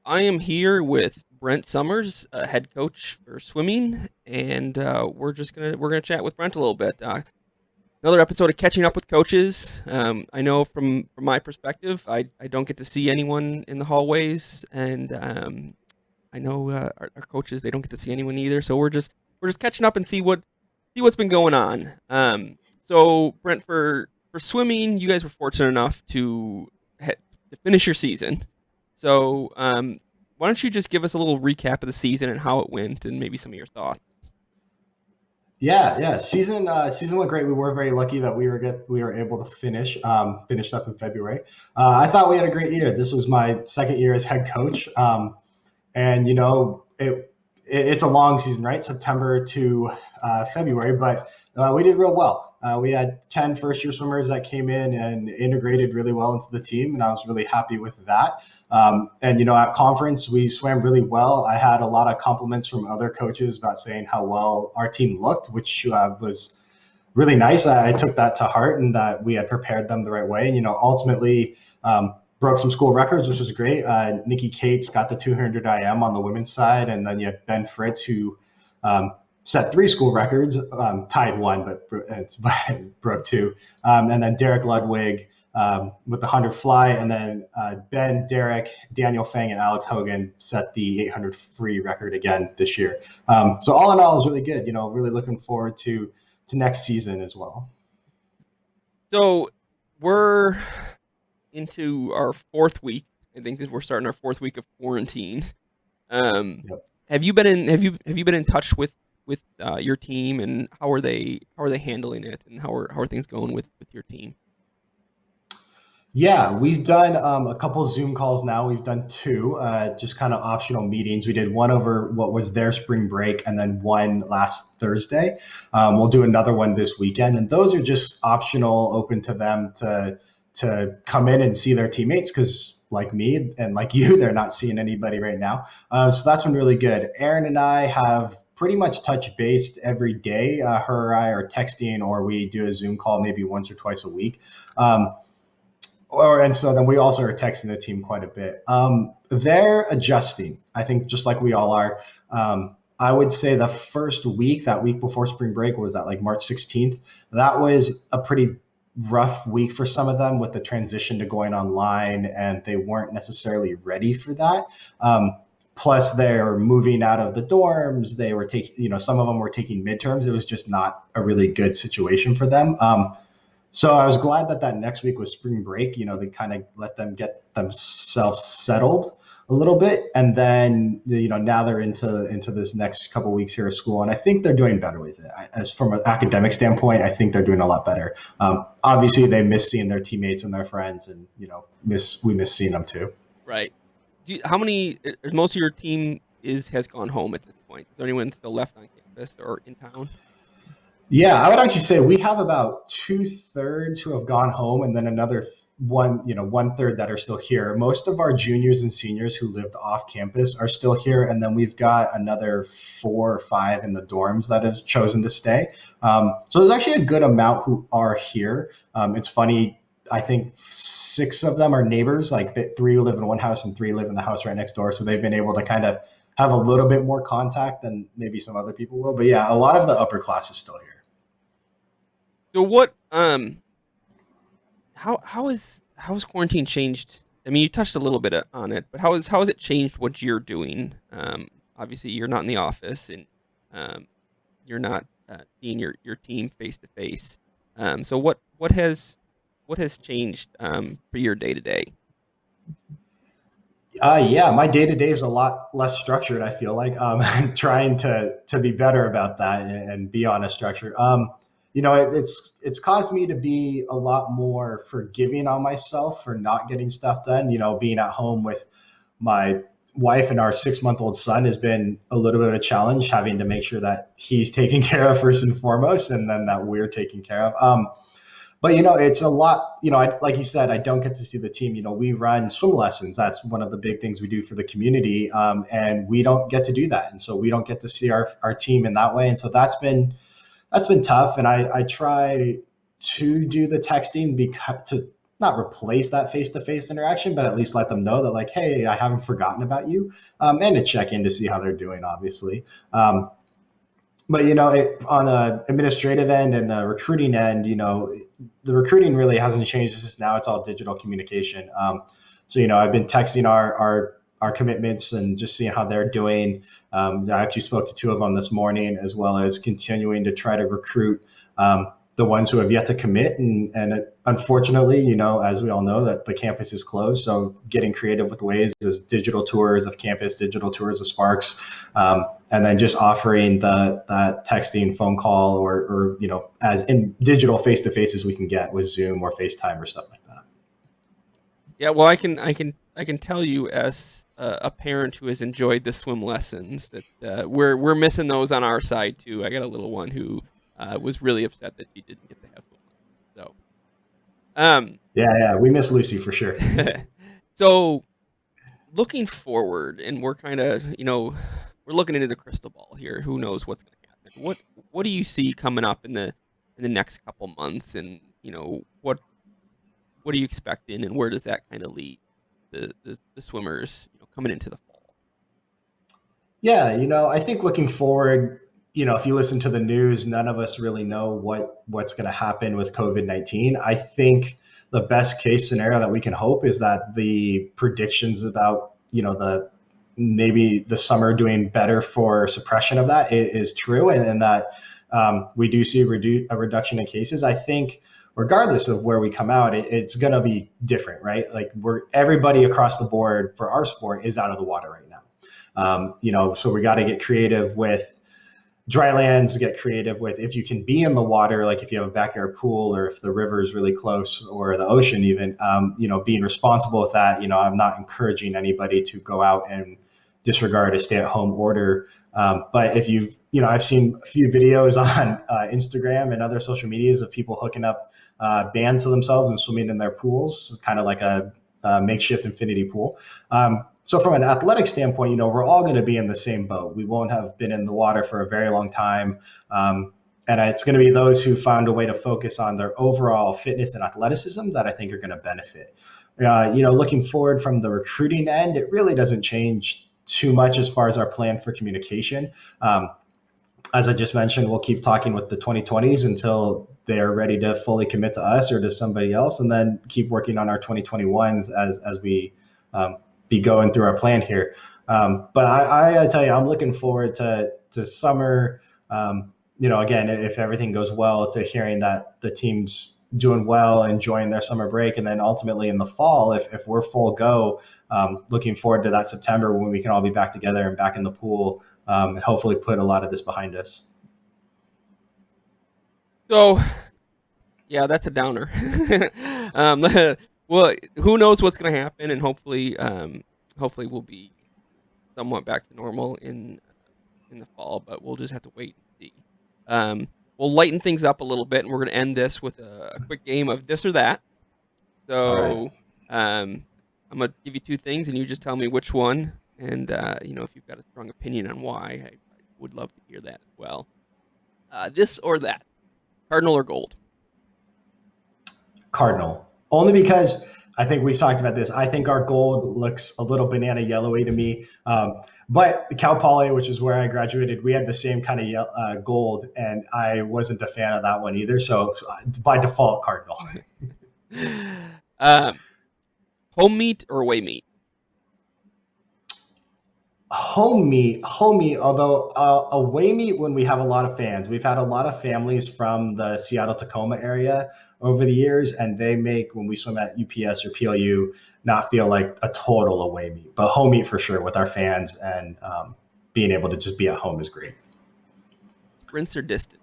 I am here with Brent Summers, head coach for swimming, and we're gonna chat with Brent a little bit. Another episode of catching up with coaches. I know from my perspective, I don't get to see anyone in the hallways, and I know our coaches they don't get to see anyone either. So we're just catching up and see what's been going on. So Brent, for swimming, you guys were fortunate enough to finish your season. So why don't you just give us a little recap of the season and how it went, and maybe some of your thoughts? Yeah. Season went great. We were very lucky that we were able to finished up in February. I thought we had a great year. This was my second year as head coach, and it's a long season, right? September to February, but we did real well. We had 10 first year swimmers that came in and integrated really well into the team, and I was really happy with that. And at conference, we swam really well. I had a lot of compliments from other coaches about saying how well our team looked, which was really nice. I took that to heart and that we had prepared them the right way. And, ultimately broke some school records, which was great. Nikki Cates got the 200 IM on the women's side. And then you had Ben Fritz, who set three school records, tied one, but it's broke two. And then Derek Ludwig with the 100 fly. And then Ben, Derek, Daniel Fang, and Alex Hogan set the 800 free record again this year. So all in all, it was really good. Really looking forward to next season as well. So we're into our fourth week. I think that we're starting our fourth week of quarantine. Um, Yep. have you been in touch with your team, and how are they handling it, and how are things going with your team? Yeah, we've done a couple Zoom calls now. We've done two, just kind of optional meetings. We did one over what was their spring break, and then one last Thursday. We'll do another one this weekend, and those are just optional, open to them to come in and see their teammates because, like me and like you, they're not seeing anybody right now. So that's been really good. Erin and I have pretty much touch based every day. Her or I are texting, or we do a Zoom call maybe once or twice a week. Um, and so then we also are texting the team quite a bit. They're adjusting, I think, just like we all are. I would say the first week, that week before spring break, what was that, like March 16th? That was a pretty rough week for some of them with the transition to going online, and they weren't necessarily ready for that. Plus, they're moving out of the dorms. They were taking, some of them were taking midterms. It was just not a really good situation for them. So I was glad that next week was spring break. They kind of let them get themselves settled a little bit, and then now they're into this next couple weeks here of school, and I think they're doing better with it. As from an academic standpoint, I think they're doing a lot better. Obviously, they miss seeing their teammates and their friends, and we miss seeing them too. Right. How many? Most of your team is has gone home at this point. Is there anyone still left on campus or in town? Yeah, I would actually say we have about two-thirds who have gone home, and then another one third that are still here. Most of our juniors and seniors who lived off campus are still here, and then we've got another four or five in the dorms that have chosen to stay. So there's actually a good amount who are here. It's funny. I think six of them are neighbors. Like three who live in one house and three live in the house right next door. So they've been able to kind of have a little bit more contact than maybe some other people will. But yeah, a lot of the upper class is still here. So what? How has quarantine changed? I mean, you touched a little bit on it, but how has it changed what you're doing? Obviously, you're not in the office, and um, you're not seeing your team face to face. So what has changed for your day to day? Yeah, my day to day is a lot less structured. I feel like trying to be better about that and be on a structure. It's caused me to be a lot more forgiving on myself for not getting stuff done. Being at home with my wife and our 6-month-old son has been a little bit of a challenge, having to make sure that he's taken care of first and foremost, and then that we're taken care of. But it's a lot. Like you said, I don't get to see the team. We run swim lessons. That's one of the big things we do for the community, and we don't get to do that, and so we don't get to see our team in that way. And so that's been tough. And I try to do the texting because not replace that face-to-face interaction, but at least let them know that like, hey, I haven't forgotten about you, and to check in to see how they're doing, obviously. But on the administrative end and the recruiting end, the recruiting really hasn't changed. It's just now it's all digital communication. So I've been texting our commitments and just seeing how they're doing. I actually spoke to two of them this morning, as well as continuing to try to recruit the ones who have yet to commit. And unfortunately, as we all know, that the campus is closed. So getting creative with ways is digital tours of campus, digital tours of Sparks, and then just offering that texting, phone call, or as in digital face to face as we can get with Zoom or FaceTime or stuff like that. Yeah, well, I can tell you as a parent who has enjoyed the swim lessons that we're missing those on our side too. I got a little one who was really upset that she didn't get to have swim lessons. So, Yeah, we miss Lucy for sure. so looking forward, and we're kind of we're looking into the crystal ball here. Who knows what's going to happen? What do you see coming up in the next couple months, and what are you expecting, and where does that kind of lead the swimmers coming into the fall? Yeah, I think looking forward, if you listen to the news, none of us really know what's going to happen with COVID-19. I think the best case scenario that we can hope is that the predictions about, the maybe the summer doing better for suppression of that is true, and that we do see a reduction in cases. I think regardless of where we come out, it's going to be different, right? Like everybody across the board for our sport is out of the water right now. So we got to get creative with dry lands, get creative with if you can be in the water, like if you have a backyard pool or if the river is really close or the ocean even, being responsible with that. I'm not encouraging anybody to go out and disregard a stay-at-home order. But if I've seen a few videos on Instagram and other social medias of people hooking up bands to themselves and swimming in their pools, kind of like a makeshift infinity pool. So from an athletic standpoint, we're all going to be in the same boat. We won't have been in the water for a very long time. And it's going to be those who found a way to focus on their overall fitness and athleticism that I think are going to benefit. Looking forward from the recruiting end, it really doesn't change too much as far as our plan for communication. As I just mentioned, we'll keep talking with the 2020s until they're ready to fully commit to us or to somebody else, and then keep working on our 2021s as we be going through our plan here. But I tell you, I'm looking forward to summer. Again, if everything goes well, to hearing that the team's doing well, enjoying their summer break, and then ultimately in the fall, if we're full go, looking forward to that September when we can all be back together and back in the pool, and hopefully put a lot of this behind us. So yeah, that's a downer. um, well, who knows what's going to happen, and hopefully we'll be somewhat back to normal in the fall, but we'll just have to wait and see. We'll lighten things up a little bit, and we're going to end this with a quick game of this or that. All right. So, I'm gonna give you two things, and you just tell me which one. And if you've got a strong opinion on why, I would love to hear that as well. This or that, cardinal or gold? Cardinal. Only because I think we've talked about this. I think our gold looks a little banana yellowy to me. But Cal Poly, which is where I graduated, we had the same kind of gold, and I wasn't a fan of that one either. So by default, Cardinal. um, home meet or away meet? Home meet. Although away meet when we have a lot of fans. We've had a lot of families from the Seattle Tacoma area over the years, and they make when we swim at UPS or PLU not feel like a total away meet. But home meet for sure with our fans, and being able to just be at home is great. Sprints or distance?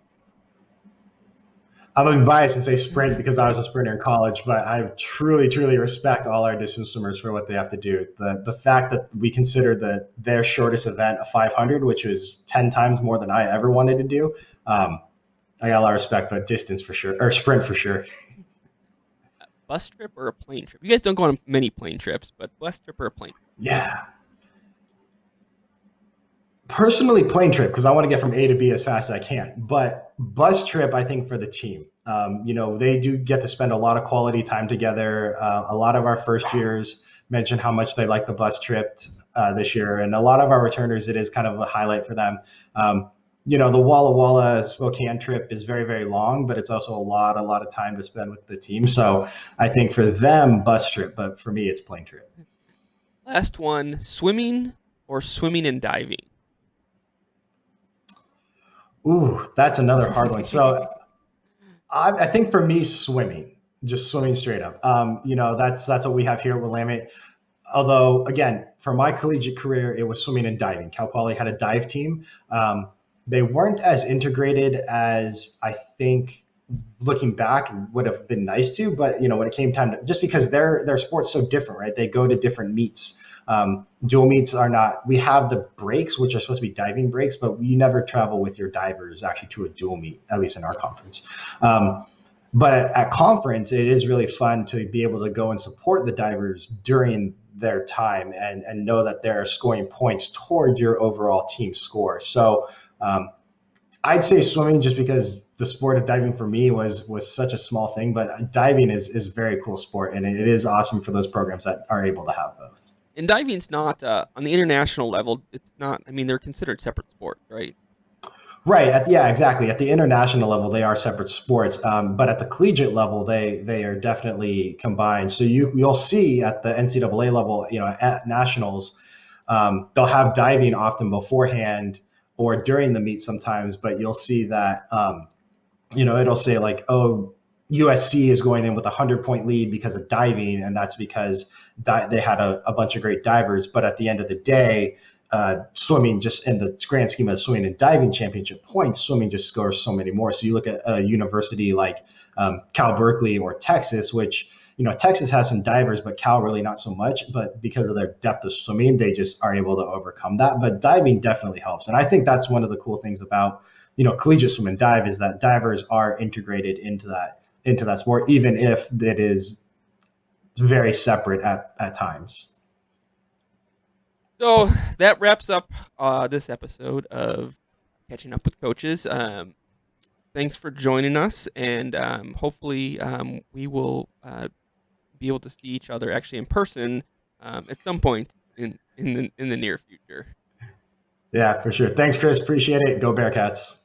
I'm gonna be biased and say sprint because I was a sprinter in college, but I truly, truly respect all our distance swimmers for what they have to do. The fact that we consider their shortest event a 500, which was 10 times more than I ever wanted to do. I got a lot of respect, but distance for sure, or sprint for sure. Bus trip or a plane trip? You guys don't go on many plane trips, but bus trip or a plane trip? Yeah, Personally, plane trip because I want to get from A to B as fast as I can. But bus trip, I think for the team, they do get to spend a lot of quality time together. A lot of our first years mentioned how much they like the bus trip this year, and a lot of our returners, it is kind of a highlight for them. The Walla Walla Spokane trip is very, very long, but it's also a lot of time to spend with the team. So I think for them, bus trip, but for me, it's plane trip. Last one, swimming or swimming and diving? Ooh, that's another hard one. So I think for me, swimming, just swimming straight up. That's what we have here at Willamette. Although, again, for my collegiate career, it was swimming and diving. Cal Poly had a dive team. They weren't as integrated as I think looking back would have been nice to, but when it came time to, just because their sport's so different, right? They go to different meets. Dual meets are not. We have the breaks, which are supposed to be diving breaks, but you never travel with your divers actually to a dual meet, at least in our conference. But at conference, it is really fun to be able to go and support the divers during their time and know that they're scoring points toward your overall team score. So I'd say swimming just because the sport of diving for me was such a small thing, but diving is a very cool sport, and it is awesome for those programs that are able to have both. And diving's not on the international level. It's not. I mean, they're considered separate sports, right? Right. Yeah, exactly. At the international level, they are separate sports, but at the collegiate level, they are definitely combined. So you'll see at the NCAA level, at nationals, they'll have diving often beforehand or during the meet sometimes, but you'll see that it'll say like, oh, USC is going in with a 100-point lead because of diving, and that's because they had a bunch of great divers. But at the end of the day, swimming, just in the grand scheme of swimming and diving championship points, swimming just scores so many more. So you look at a university like Cal Berkeley or Texas, which Texas has some divers, but Cal really not so much. But because of their depth of swimming, they just are able to overcome that. But diving definitely helps, and I think that's one of the cool things about collegiate swim and dive is that divers are integrated into that sport, even if it is very separate at times. So that wraps up this episode of Catching Up with Coaches. Thanks for joining us, and hopefully we will be able to see each other actually in person at some point in the near future. Yeah, for sure. Thanks, Chris. Appreciate it. Go Bearcats.